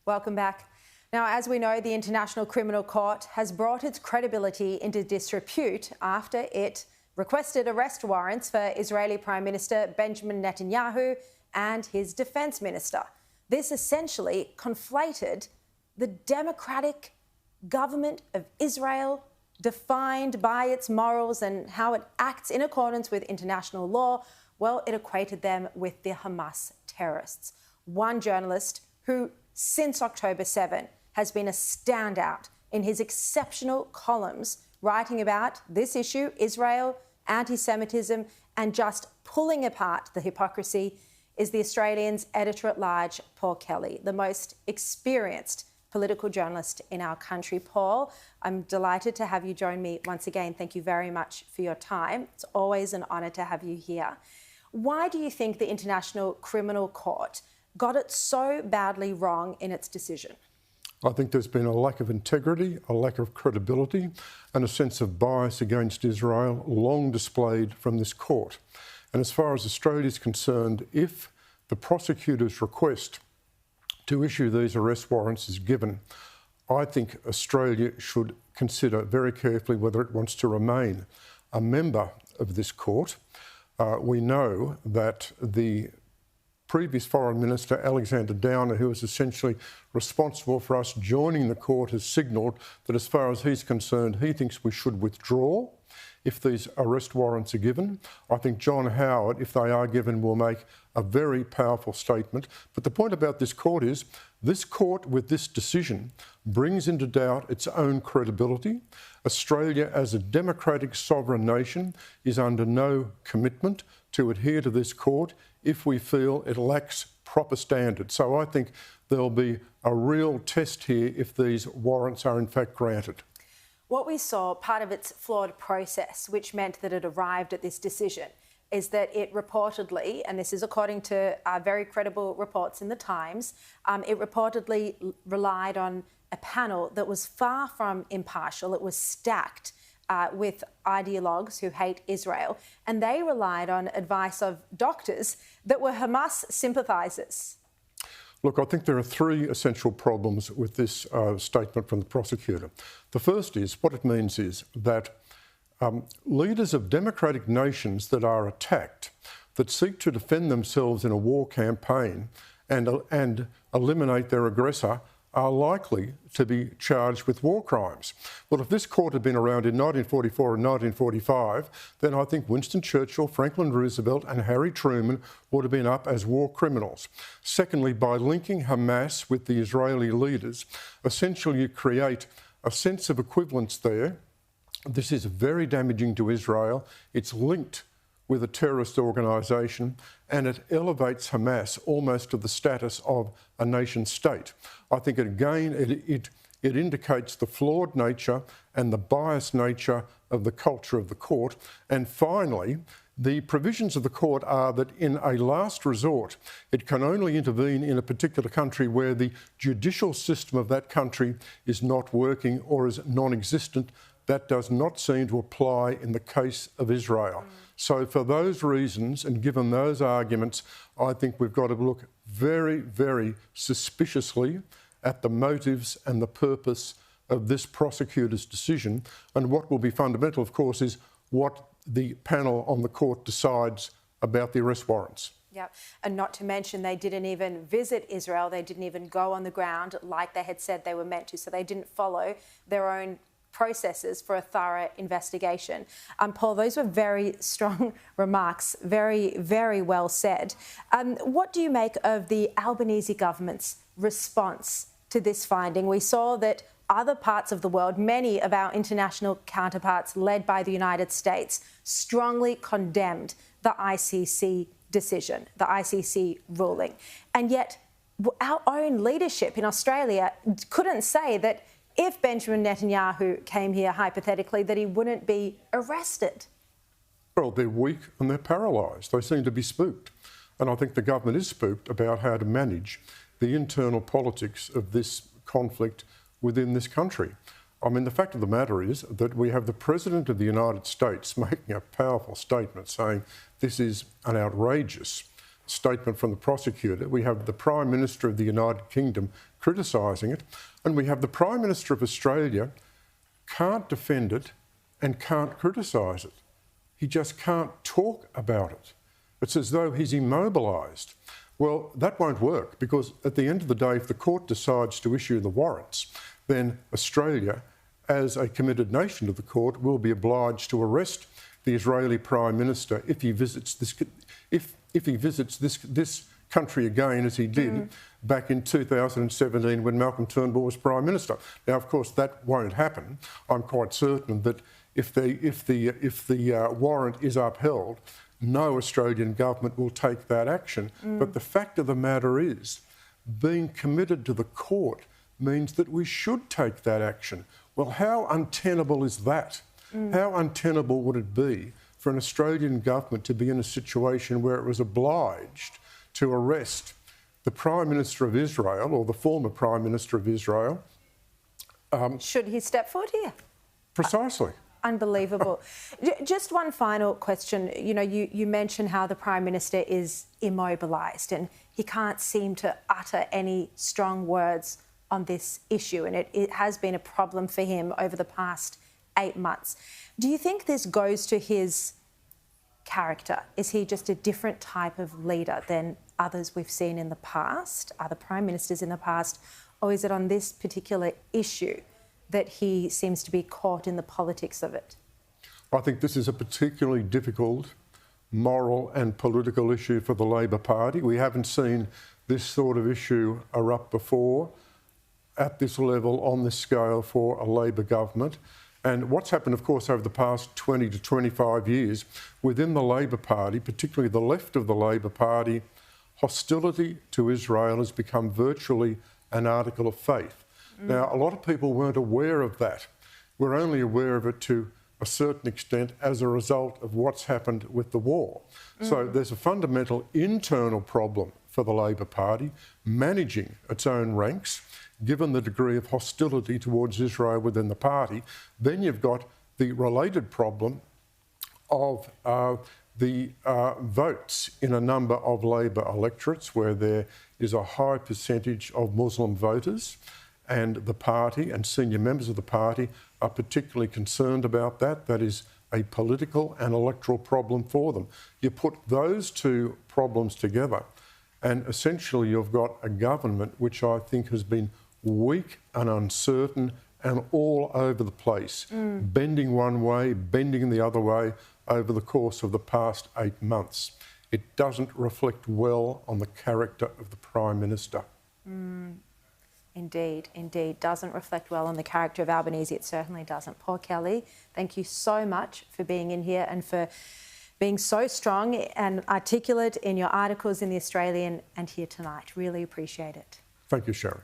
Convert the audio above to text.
Welcome back. Now, as we know, the International Criminal Court has brought its credibility into disrepute after it requested arrest warrants for Israeli Prime Minister Benjamin Netanyahu and his Defence Minister. This essentially conflated the democratic government of Israel, defined by its morals and how it acts in accordance with international law. Well, it equated them with the Hamas terrorists. One journalist who, since October 7, has been a standout in his exceptional columns writing about this issue, Israel, anti-Semitism, and just pulling apart the hypocrisy, is the Australian's editor-at-large, Paul Kelly, the most experienced political journalist in our country. Paul, I'm delighted to have you join me once again. Thank you very much for your time. It's always an honour to have you here. Why do you think the International Criminal Court got it so badly wrong in its decision? I think there's been a lack of integrity, a lack of credibility, and a sense of bias against Israel long displayed from this court. And as far as Australia is concerned, if the prosecutor's request to issue these arrest warrants is given, I think Australia should consider very carefully whether it wants to remain a member of this court. We know that the previous Foreign Minister, Alexander Downer, who was essentially responsible for us joining the court, has signalled that as far as he's concerned, he thinks we should withdraw if these arrest warrants are given. I think John Howard, if they are given, will make a very powerful statement. But the point about this court is, this court with this decision brings into doubt its own credibility. Australia, as a democratic sovereign nation, is under no commitment to adhere to this court if we feel it lacks proper standards. So I think there'll be a real test here if these warrants are in fact granted. What we saw, part of its flawed process, which meant that it arrived at this decision, is that it reportedly, and this is according to very credible reports in the Times, it reportedly relied on a panel that was far from impartial. It was stacked with ideologues who hate Israel, and they relied on advice of doctors that were Hamas sympathisers. Look, I think there are three essential problems with this statement from the prosecutor. The first is, what it means is that leaders of democratic nations that are attacked, that seek to defend themselves in a war campaign and eliminate their aggressor, are likely to be charged with war crimes. Well, if this court had been around in 1944 and 1945, then I think Winston Churchill, Franklin Roosevelt and Harry Truman would have been up as war criminals. Secondly, by linking Hamas with the Israeli leaders, essentially you create a sense of equivalence there. This is very damaging to Israel. It's linked with a terrorist organisation, and it elevates Hamas almost to the status of a nation state. I think it indicates the flawed nature and the biased nature of the culture of the court. And finally, the provisions of the court are that in a last resort, it can only intervene in a particular country where the judicial system of that country is not working or is non-existent. That does not seem to apply in the case of Israel. So for those reasons, and given those arguments, I think we've got to look very, very suspiciously at the motives and the purpose of this prosecutor's decision. And what will be fundamental, of course, is what the panel on the court decides about the arrest warrants. Yeah, and not to mention they didn't even visit Israel. They didn't even go on the ground like they had said they were meant to. So they didn't follow their own processes for a thorough investigation. Paul, those were very strong remarks, very, very well said. What do you make of the Albanese government's response to this finding? We saw that other parts of the world, many of our international counterparts led by the United States, strongly condemned the ICC decision, the ICC ruling. And yet our own leadership in Australia couldn't say that if Benjamin Netanyahu came here, hypothetically, that he wouldn't be arrested. Well, they're weak and they're paralysed. They seem to be spooked. And I think the government is spooked about how to manage the internal politics of this conflict within this country. I mean, the fact of the matter is that we have the President of the United States making a powerful statement saying this is an outrageous statement from the prosecutor, we have the Prime Minister of the United Kingdom criticising it, and we have the Prime Minister of Australia can't defend it and can't criticise it. He just can't talk about it. It's as though he's immobilised. Well, that won't work, because at the end of the day, if the court decides to issue the warrants, then Australia, as a committed nation to the court, will be obliged to arrest the Israeli Prime Minister if he visits this country again, as he did back in 2017 when Malcolm Turnbull was Prime Minister. Now, of course, that won't happen. I'm quite certain that if the warrant is upheld, no Australian government will take that action. But the fact of the matter is, being committed to the court means that we should take that action. Well, how untenable is that? How untenable would it be for an Australian government to be in a situation where it was obliged to arrest the Prime Minister of Israel, or the former Prime Minister of Israel? Should he step forward here? Precisely. Unbelievable. Just one final question. You know, you mentioned how the Prime Minister is immobilised and he can't seem to utter any strong words on this issue, and it has been a problem for him over the past 8 months. Do you think this goes to his character? Is he just a different type of leader than others we've seen in the past, other Prime Ministers in the past, or is it on this particular issue that he seems to be caught in the politics of it? I think this is a particularly difficult moral and political issue for the Labor Party. We haven't seen this sort of issue erupt before at this level, on this scale, for a Labor government. And what's happened, of course, over the past 20 to 25 years within the Labor Party, particularly the left of the Labor Party, hostility to Israel has become virtually an article of faith. Now, a lot of people weren't aware of that. We're only aware of it to a certain extent as a result of what's happened with the war. So there's a fundamental internal problem for the Labor Party managing its own ranks, given the degree of hostility towards Israel within the party. Then you've got the related problem of the votes in a number of Labor electorates where there is a high percentage of Muslim voters, and the party and senior members of the party are particularly concerned about that. That is a political and electoral problem for them. You put those two problems together and essentially you've got a government which I think has been weak and uncertain and all over the place, bending one way, bending the other way over the course of the past 8 months. It doesn't reflect well on the character of the Prime Minister. Indeed, indeed. Doesn't reflect well on the character of Albanese. It certainly doesn't. Paul Kelly, thank you so much for being in here and for being so strong and articulate in your articles in The Australian and here tonight. Really appreciate it. Thank you, Sharri.